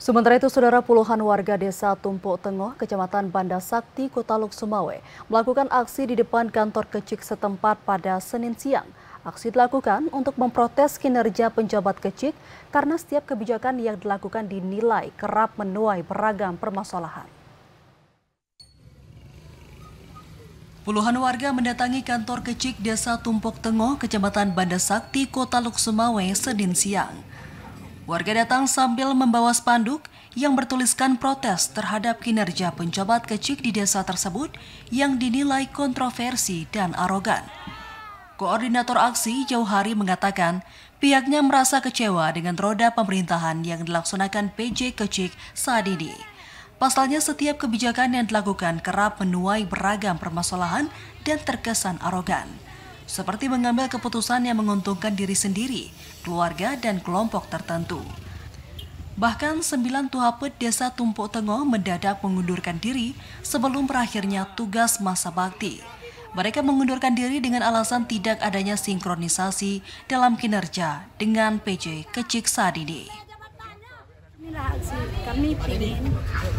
Sementara itu, saudara, puluhan warga desa Tumpuk Tengoh, Kecamatan Banda Sakti, Kota Luk Sumawe, melakukan aksi di depan kantor Kecik setempat pada Senin siang. Aksi dilakukan untuk memprotes kinerja penjabat Kecik karena setiap kebijakan yang dilakukan dinilai kerap menuai beragam permasalahan. Puluhan warga mendatangi kantor Kecik Desa Tumpuk Tengoh, Kecamatan Banda Sakti, Kota Luk Sumawe, Senin siang. Warga datang sambil membawa spanduk yang bertuliskan protes terhadap kinerja penjabat Kecik di desa tersebut yang dinilai kontroversi dan arogan. Koordinator aksi Jauhari mengatakan pihaknya merasa kecewa dengan roda pemerintahan yang dilaksanakan PJ Kecik saat ini. Pasalnya setiap kebijakan yang dilakukan kerap menuai beragam permasalahan dan terkesan arogan. Seperti mengambil keputusan yang menguntungkan diri sendiri, keluarga, dan kelompok tertentu. Bahkan 9 Tuhapet Desa Tumpuk Tengoh mendadak mengundurkan diri sebelum berakhirnya tugas masa bakti. Mereka mengundurkan diri dengan alasan tidak adanya sinkronisasi dalam kinerja dengan PJ Kecik saat ini. Inilah aksi kami ingin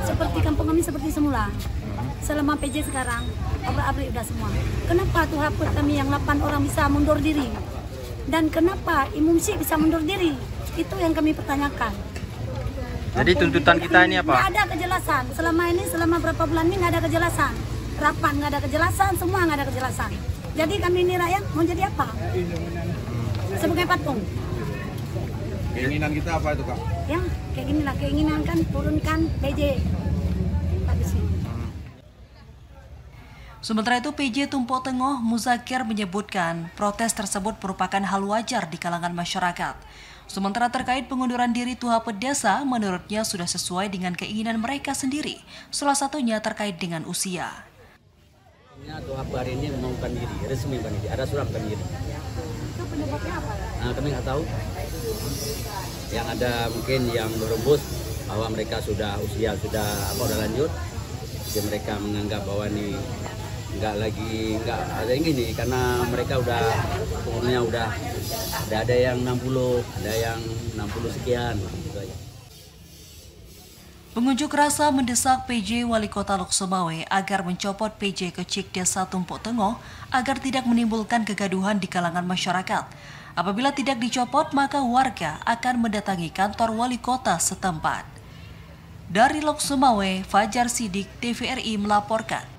seperti kampung kami seperti semula. Selama PJ sekarang, abrik-abrik udah semua. Kenapa Tuhapet kami yang 8 orang bisa mundur diri? Dan kenapa Imumsi bisa mundur diri? Itu yang kami pertanyakan. Jadi tuntutan kita ini apa? Nggak ada kejelasan. Selama berapa bulan ini nggak ada kejelasan. Rapat nggak ada kejelasan, semua nggak ada kejelasan. Jadi kami ini rakyat mau jadi apa? Sebagai patung. Keinginan kita apa itu, Kak? Ya, kayak gini lah. Keinginan kan turunkan PJ. Sementara itu, PJ Tumpuk Tengoh Muzakir menyebutkan protes tersebut merupakan hal wajar di kalangan masyarakat. Sementara terkait pengunduran diri Tuhapet Desa, menurutnya sudah sesuai dengan keinginan mereka sendiri, salah satunya terkait dengan usia. Tuhapet hari ini mengumumkan diri, resmi kan diri, ada surat diri. Itu penyebabnya apa? Nah, kami nggak tahu. Yang ada mungkin yang berembus bahwa mereka sudah usia udah lanjut, jadi mereka menganggap bahwa ini nggak ada yang gini karena mereka udah umurnya udah ada yang 60, ada yang 60 sekian gitu aja. Pengunjuk rasa mendesak PJ Wali Kota Luk Sumawe agar mencopot PJ Kecik Desa Tumpuk Tengoh agar tidak menimbulkan kegaduhan di kalangan masyarakat. Apabila tidak dicopot, maka warga akan mendatangi kantor wali kota setempat. Dari Luk Sumawe, Fajar Sidik, TVRI melaporkan.